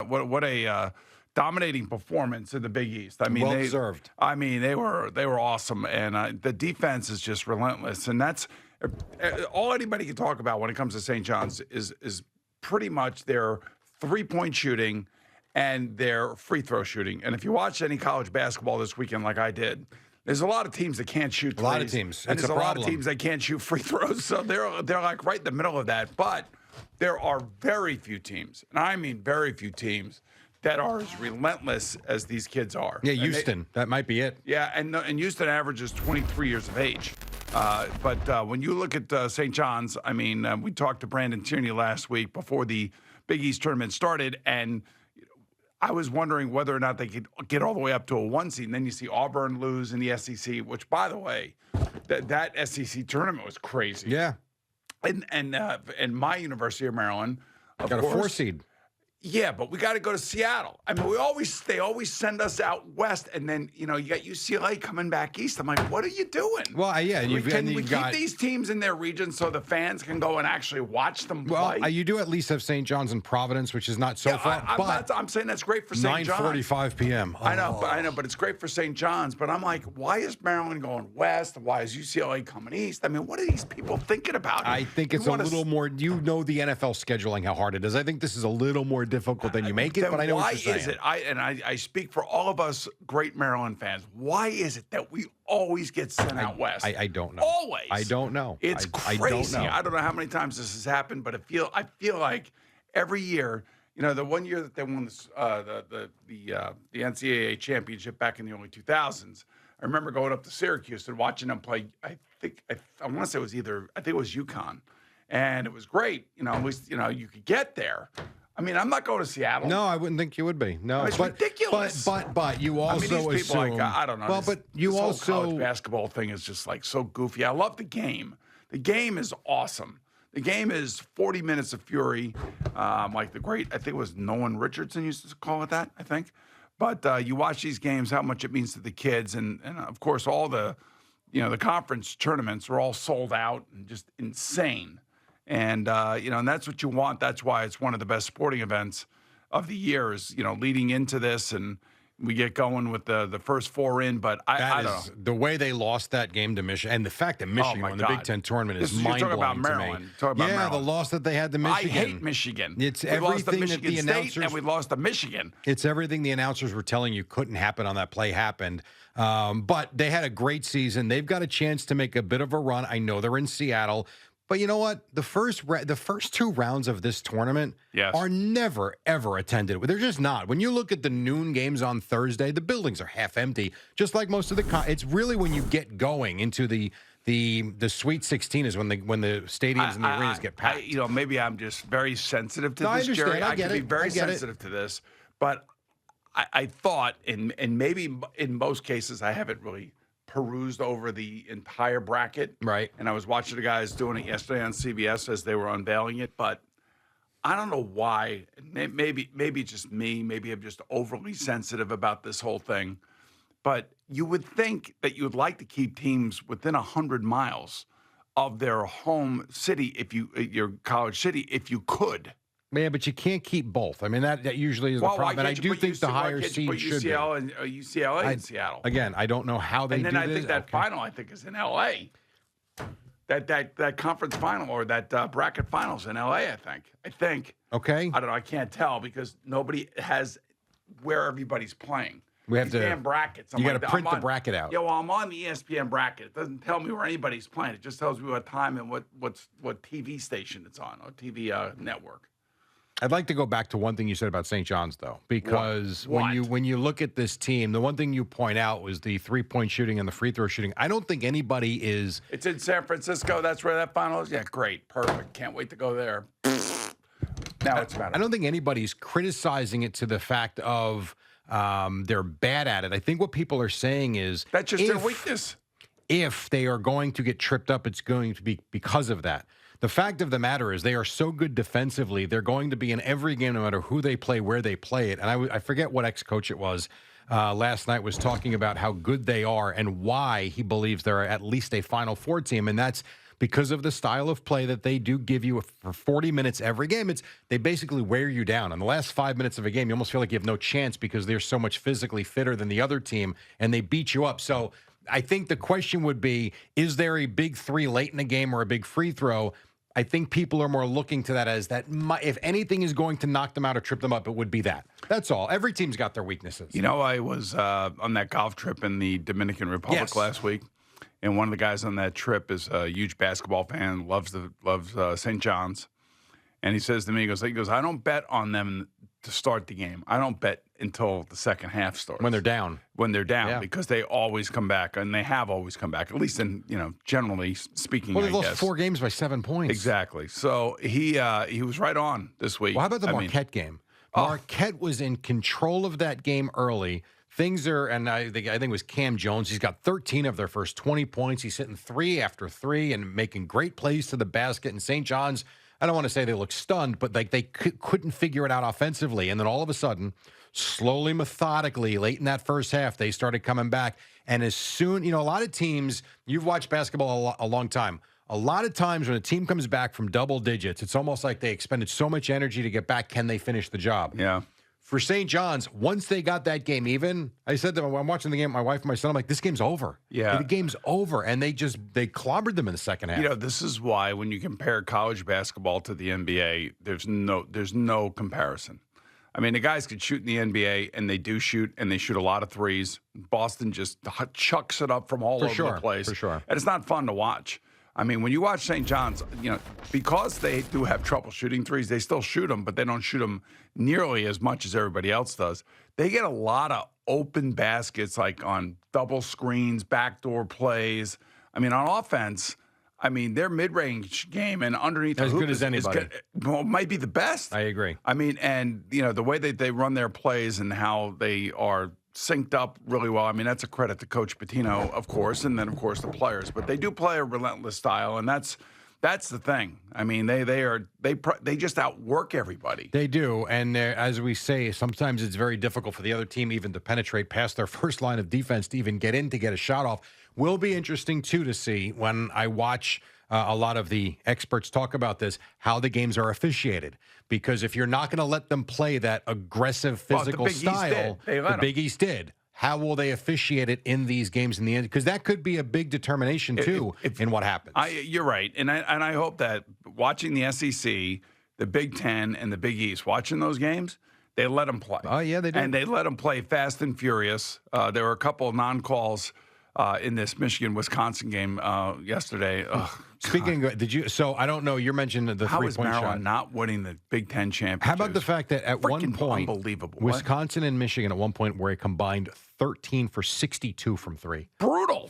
what a dominating performance in the Big East. I mean, well deserved. I mean, they were awesome, and the defense is just relentless, and that's all anybody can talk about when it comes to St. John's is pretty much their 3-point shooting and their free throw shooting. And if you watch any college basketball this weekend, like I did, there's a lot of teams that can't shoot threes. A lot of teams. And It's there's a a lot of problem. teams that can't shoot free throws. So they're like right in the middle of that. But there are very few teams, and I mean very few teams, that are as relentless as these kids are. Yeah, And Houston. That might be it. yeah, and Houston averages 23 years of age. But when you look at St. John's, I mean, we talked to Brandon Tierney last week before the Big East tournament started, and I was wondering whether or not they could get all the way up to a 1 seed. And then you see Auburn lose in the SEC, which, by the way, that SEC tournament was crazy. Yeah. And my University of Maryland, of Got a course, 4 seed. Yeah, but we got to go to Seattle. I mean, they always send us out west, and then you got UCLA coming back east. I'm like, what are you doing? Well, yeah, we keep these teams in their region so the fans can go and actually watch them play. Well, you do at least have St. John's and Providence, which is not so far. I'm saying that's great for St. John's. 9:45 p.m. I know, but it's great for St. John's. But I'm like, why is Maryland going west? Why is UCLA coming east? I mean, what are these people thinking about? I think it's a little more. You know the NFL scheduling, how hard it is. I think this is a little more difficult than you make it, but I know what you're saying. Why is it? I speak for all of us great Maryland fans. Why is it that we always get sent out west? I don't know. Always. I don't know. It's crazy. I don't know how many times this has happened, but I feel like every year. The one year that they won the NCAA championship back in the early 2000s, I remember going up to Syracuse and watching them play. I want to say it was UConn, and it was great. At least you could get there. I mean, I'm not going to Seattle. No, I wouldn't think you would be. No, it's ridiculous. But you also these people assume. I don't know. Well, but you this also whole college basketball thing is just like so goofy. I love the game. The game is awesome. The game is 40 minutes of fury, like the great. I think it was Nolan Richardson used to call it that. I think, but you watch these games, how much it means to the kids, and of course all the, the conference tournaments are all sold out and just insane. And, and that's what you want. That's why it's one of the best sporting events of the year is, leading into this. And we get going with the first 4 in. But I don't know. The way they lost that game to Michigan, and the fact that Michigan won the Big Ten tournament is mind-blowing you're talking about to Maryland. me. Talking about Maryland. The loss that they had to Michigan. I hate Michigan. It's we everything lost to Michigan that the State, announcers and we lost to Michigan. It's everything the announcers were telling you couldn't happen on that play happened. But they had a great season. They've got a chance to make a bit of a run. I know they're in Seattle. But you know what? The first 2 rounds of this tournament are never, ever attended. They're just not. When you look at the noon games on Thursday, the buildings are half empty, just like most of the it's really when you get going into the Sweet 16 is when the stadiums and the arenas get packed. Maybe I'm just very sensitive to this, I understand. Jerry. I can be very sensitive to this. But I thought, and maybe in most cases, I haven't really perused over the entire bracket. Right. And I was watching the guys doing it yesterday on CBS as they were unveiling it, but I don't know why. Maybe just me. Maybe I'm just overly sensitive about this whole thing. But you would think that you would like to keep teams within 100 miles of their home city, your college city, if you could. Yeah, but you can't keep both. I mean, that usually is the problem. And I do think the higher seed should be. UCLA in Seattle. Again, I don't know how they do this. And then I think that final, is in L.A. That conference final or that bracket finals in L.A., I think. Okay. I don't know. I can't tell because nobody has where everybody's playing. We have damn brackets. You got to print the bracket out. Yeah, well, I'm on the ESPN bracket. It doesn't tell me where anybody's playing. It just tells me what time and what TV station it's on or TV network. I'd like to go back to one thing you said about St. John's, though, because when you look at this team, the one thing you point out was the 3-point shooting and the free throw shooting. I don't think anybody is. It's in San Francisco. That's where that final is. Yeah, great, perfect. Can't wait to go there. Now it's better. I don't think anybody's criticizing it to the fact of they're bad at it. I think what people are saying is that's just their weakness. If they are going to get tripped up, it's going to be because of that. The fact of the matter is they are so good defensively. They're going to be in every game, no matter who they play, where they play it. And I forget what ex-coach it was last night was talking about how good they are and why he believes they're at least a Final Four team. And that's because of the style of play that they do give you for 40 minutes every game. They basically wear you down. In the last 5 minutes of a game, you almost feel like you have no chance because they're so much physically fitter than the other team, and they beat you up. So I think the question would be, is there a big three late in the game or a big free throw? I think people are more looking to that as that. If anything is going to knock them out or trip them up, it would be that. That's all. Every team's got their weaknesses. You know, I was on that golf trip in the Dominican Republic last week, and one of the guys on that trip is a huge basketball fan, loves St. John's, and he says to me, he goes, I don't bet on them to start the game. I don't bet until the second half starts. When they're down. Because they always come back, and they have always come back, at least in, generally speaking, Well, they lost 4 games by 7 points. Exactly. So he was right on this week. Well, how about the Marquette game? Marquette was in control of that game early. Things are, and I think it was Cam Jones. He's got 13 of their first 20 points. He's hitting 3 after 3 and making great plays to the basket. And St. John's, I don't want to say they look stunned, but they couldn't figure it out offensively. And then all of a sudden, slowly, methodically, late in that first half, they started coming back. And as soon, a lot of teams, you've watched basketball a long time. A lot of times when a team comes back from double digits, it's almost like they expended so much energy to get back. Can they finish the job? Yeah. For St. John's, once they got that game even, I said to them, I'm watching the game with my wife and my son, I'm like, this game's over. Yeah. The game's over. And they clobbered them in the second half. This is why when you compare college basketball to the NBA, there's no comparison. I mean, the guys could shoot in the NBA, and they do shoot, and they shoot a lot of threes. Boston just chucks it up from all over the place. For sure. And it's not fun to watch. I mean, when you watch St. John's, because they do have trouble shooting threes, they still shoot them, but they don't shoot them nearly as much as everybody else does. They get a lot of open baskets, like on double screens, backdoor plays. I mean, on offense, their mid-range game and underneath the as hoop good as anybody. Might be the best. I agree. I mean, and the way that they run their plays and how they are synced up really well. I mean, that's a credit to Coach Pitino, of course, and then of course the players. But they do play a relentless style, and that's the thing. I mean, they just outwork everybody. They do, and as we say, sometimes it's very difficult for the other team even to penetrate past their first line of defense to even get in to get a shot off. Will be interesting too to see when I watch a lot of the experts talk about this, how the games are officiated. Because if you're not going to let them play that aggressive physical style, the Big East did. How will they officiate it in these games in the end? Because that could be a big determination too in what happens. You're right, and I hope that watching the SEC, the Big Ten, and the Big East, watching those games, they let them play. Oh yeah, they do, and they let them play fast and furious. There were a couple of non-calls in this Michigan-Wisconsin game yesterday. Speaking of, so I don't know, you're mentioning the how 3-point is Maryland shot. not winning the Big Ten championship? How about the fact that at one point, unbelievable. Wisconsin and Michigan at one point were a combined 13 for 62 from 3. Brutal.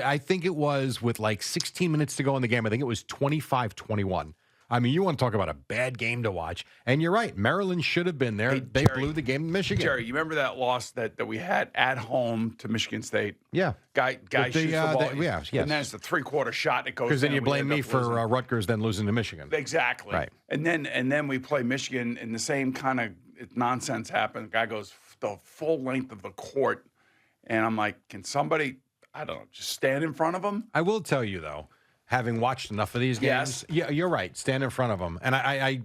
I think it was with like 16 minutes to go in the game. I think it was 25-21. I mean, you want to talk about a bad game to watch. And you're right. Maryland should have been there. They blew the game to Michigan. Jerry, you remember that loss that we had at home to Michigan State? Yeah. Guy shoots the ball. Yes. And then it's the three-quarter shot that goes because then you blame me for Rutgers then losing to Michigan. Exactly. Right. And then we play Michigan, and the same kind of nonsense happened. The guy goes the full length of the court, and I'm like, can somebody, I don't know, just stand in front of him? I will tell you, though, having watched enough of these games, yeah, you're right. Stand in front of them. And I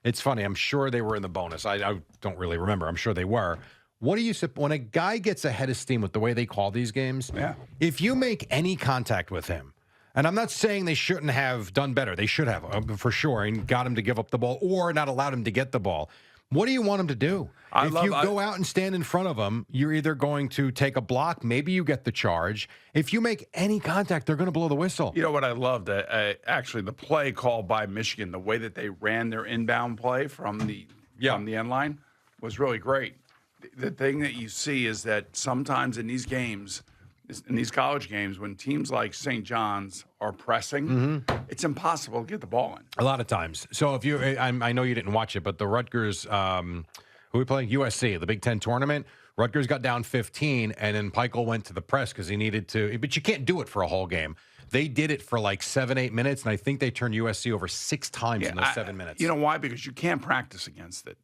it's funny. I'm sure they were in the bonus. I don't really remember. I'm sure they were. What do you say when a guy gets ahead of steam with the way they call these games? Yeah. If you make any contact with him, and I'm not saying they shouldn't have done better. They should have, for sure, and got him to give up the ball or not allowed him to get the ball. What do you want him to do? If you go out and stand in front of them, you're either going to take a block, maybe you get the charge. If you make any contact, they're going to blow the whistle. You know what I loved? Actually, the play called by Michigan, the way that they ran their inbound play from the end line was really great. The thing that you see is that sometimes in these games, in these college games, when teams like St. John's are pressing, it's impossible to get the ball in. A lot of times. So if you, I know you didn't watch it, but the Rutgers, who we playing? USC, the Big Ten tournament. Rutgers got down 15, and then Peichel went to the press because he needed to. But you can't do it for a whole game. They did it for like 7-8 minutes, and I think they turned USC over 6 times in those 7 minutes. You know why? Because you can't practice against it.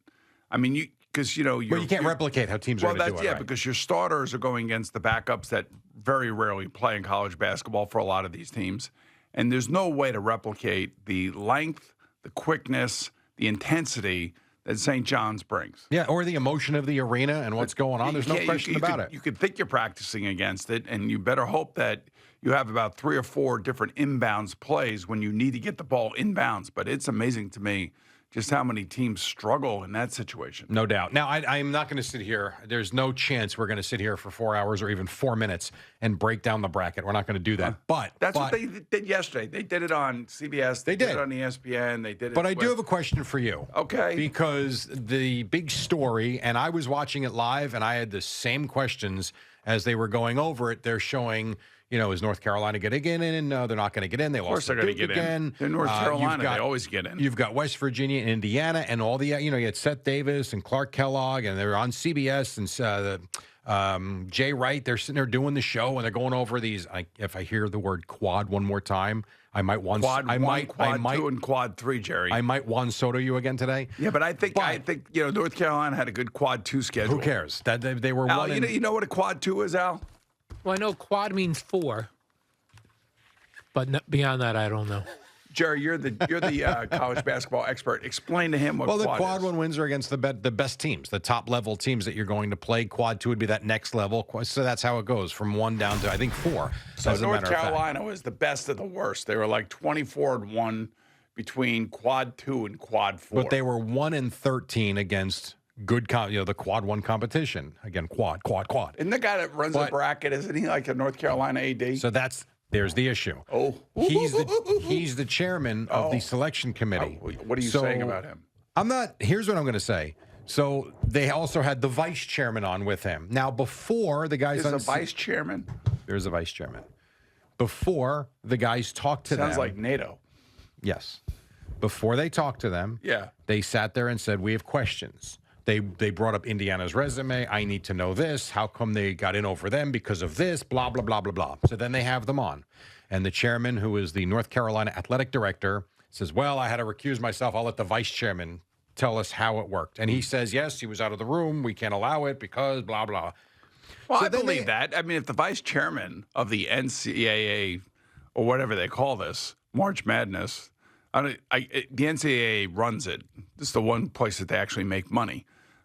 I mean, because you can't replicate how teams are going to do it. Yeah, right? Because your starters are going against the backups that very rarely play in college basketball for a lot of these teams, And there's no way to replicate the length, the quickness, the intensity that St. John's brings. Yeah, or the emotion of the arena and what's going on. There's no question about it. You could think you're practicing against it, and you better hope that you have about 3 or 4 different inbounds plays when you need to get the ball inbounds. But it's amazing to me just how many teams struggle in that situation. No doubt. Now, I'm not going to sit here. There's no chance we're going to sit here for 4 hours or even 4 minutes and break down the bracket. We're not going to do that. But that's what they did yesterday. They did it on CBS. They did it on ESPN. They did it. But I do have a question for you. Okay. Because the big story, and I was watching it live, and I had the same questions as they were going over it. They're showing, is North Carolina going to get in? No, they're not going to get in. They lost to Duke again. They're North Carolina. They always get in. You've got West Virginia and Indiana and all the, you had Seth Davis and Clark Kellogg, and they're on CBS, and Jay Wright. They're sitting there doing the show, and they're going over these. If I hear the word quad one more time, I might want quad 2, and quad 3, Jerry. I might Juan Soto you again today. Yeah, but I think North Carolina had a good quad 2 schedule. Who cares? That they were Al, one. You know what a quad 2 is, Al? Well, I know quad means 4, but beyond that, I don't know. Jerry, you're the college basketball expert. Explain to him what quad is. Well, the quad 1 wins are against the best teams, the top level teams that you're going to play. Quad 2 would be that next level. So that's how it goes from 1 down to, I think, 4. So North Carolina was the best of the worst. They were like 24-1 between quad 2 and quad 4. But they were 1-13 against good, the quad 1 competition. Again, quad. Isn't the guy that runs the bracket, isn't he like a North Carolina AD? So there's the issue. Oh. He's the chairman of the selection committee. What are you saying about him? Here's what I'm going to say. So they also had the vice chairman on with him. Now, before the guys There's a vice chairman? There's a vice chairman. Before the guys talked to them. Sounds like NATO. Yes. Before they talked to them, they sat there and said, we have questions. They brought up Indiana's resume. I need to know this. How come they got in over them because of this? Blah, blah, blah, blah, blah. So then they have them on. And the chairman, who is the North Carolina athletic director, says, well, I had to recuse myself. I'll let the vice chairman tell us how it worked. And he says, yes, he was out of the room. We can't allow it because blah, blah. Well, I believe that. I mean, if the vice chairman of the NCAA, or whatever they call this, March Madness, the NCAA runs it. This is the one place that they actually make money.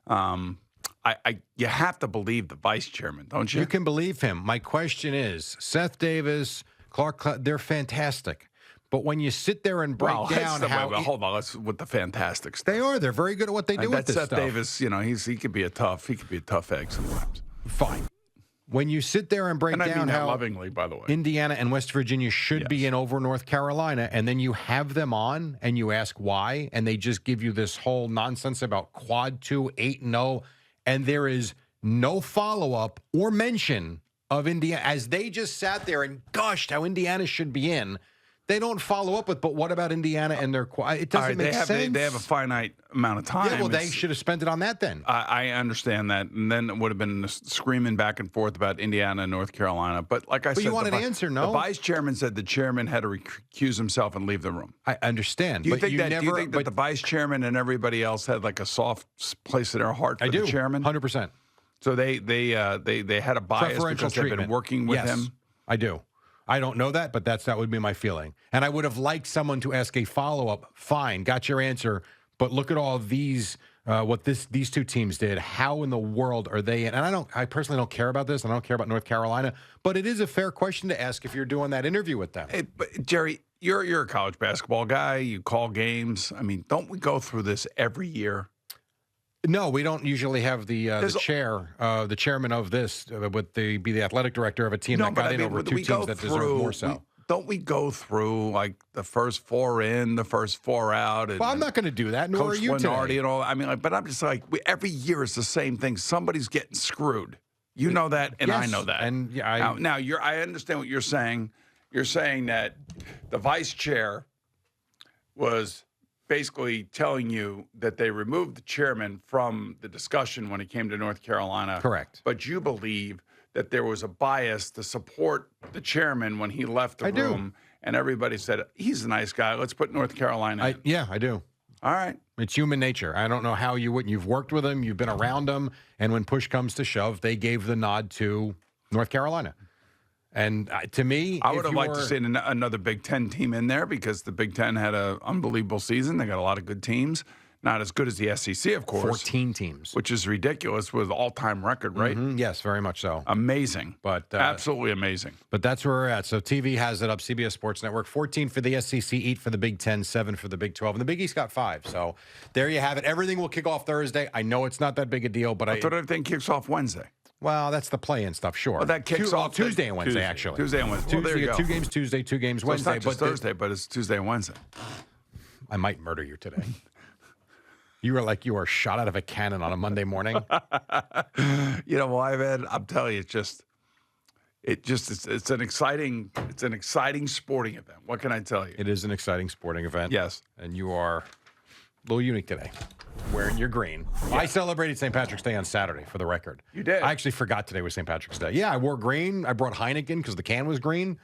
You have to believe the vice chairman, don't you? You can believe him. My question is, Seth Davis, Clark, they're fantastic. But when you sit there and break down hold on, let's with the fantastic stuff. They are. They're very good at what they do with this Seth stuff. Davis, he could be a tough egg sometimes. Fine. When you sit there and break down how lovingly, by the way, Indiana and West Virginia should be in over North Carolina, and then you have them on and you ask why, and they just give you this whole nonsense about quad 2, 8-0, and there is no follow-up or mention of Indiana, as they just sat there and gushed how Indiana should be in. They don't follow up with, but what about Indiana and their quad? It doesn't make sense. They have a finite amount of time. Yeah, well, they should have spent it on that then. I understand that. And then it would have been screaming back and forth about Indiana and North Carolina. But like I said, you want an answer, no? The vice chairman said the chairman had to recuse himself and leave the room. I understand. Do you think that the vice chairman and everybody else had like a soft place in their heart for the chairman? 100%. So they had a bias because they've been working with him? I do. I don't know that, but that would be my feeling. And I would have liked someone to ask a follow-up. Fine, got your answer, but look at all these, what these two teams did. How in the world are they in? And I personally don't care about this. I don't care about North Carolina, but it is a fair question to ask if you're doing that interview with them. But Jerry, you're a college basketball guy. You call games. I mean, don't we go through this every year? No, we don't usually have the chairman of this be the athletic director of a team that got in over two teams that deserve more so. Don't we go through like the first 4 in, the first 4 out? Well, I'm not going to do that. Nor are you today. And all. I mean, but I'm just like every year it's the same thing. Somebody's getting screwed. You know that, and I know that. And now I understand what you're saying. You're saying that the vice chair was basically telling you that they removed the chairman from the discussion when it came to North Carolina. Correct. But you believe that there was a bias to support the chairman when he left the room, and everybody said, he's a nice guy. Let's put North Carolina in. Yeah, I do. All right. It's human nature. I don't know how you wouldn't. You've worked with them. You've been around them. And when push comes to shove, they gave the nod to North Carolina. And to me, I if would have you liked to are- see another Big Ten team in there because the Big Ten had an unbelievable season. They got a lot of good teams. Not as good as the SEC, of course. 14 teams. Which is ridiculous with all-time record, right? Yes, very much so. Amazing. But Absolutely amazing. But that's where we're at. So TV has it up. CBS Sports Network. 14 for the SEC, 8 for the Big 10, 7 for the Big 12, and the Big East got 5. So there you have it. Everything will kick off Thursday. I know it's not that big a deal, but I thought everything kicks off Wednesday. well, that's the play-in stuff. Sure. Well, that kicks off Tuesday and Wednesday, actually. Tuesday and Wednesday. Well, there you go. 2 games Tuesday, 2 games So Wednesday. it's not just Thursday, but it's Tuesday and Wednesday. I might murder you today. You are like you are shot out of a cannon on a Monday morning. You know why, man? I'm telling you, it's an exciting sporting event. What can I tell you? It is an exciting sporting event. Yes. And you are a little unique today, wearing your green. Yeah. I celebrated St. Patrick's Day on Saturday, for the record. You did? I actually forgot today was St. Patrick's Day. Yeah, I wore green. I brought Heineken because the can was green.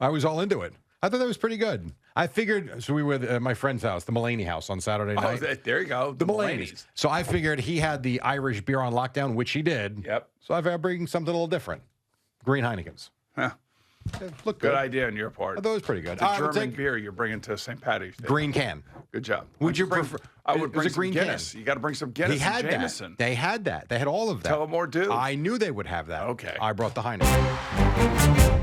I was all into it. I thought that was pretty good. I figured, so we were at my friend's house, the Mulaney house on Saturday night. Oh, there you go. The Mulaney's. So I figured he had the Irish beer on lockdown, which he did. Yep. So I figured I'd bring something a little different. Green Heinekens. Huh. Look good. Good idea on your part. I thought it was pretty good. It's a German beer you're bringing to St. Patty's Day. Green can. Good job. Would you prefer? I It would was bring a green some Guinness. can. You got to bring some Guinness He had and Jameson. that. They had that. They had all of that. Tell them more, dude. I knew they would have that. Okay. I brought the Heineken.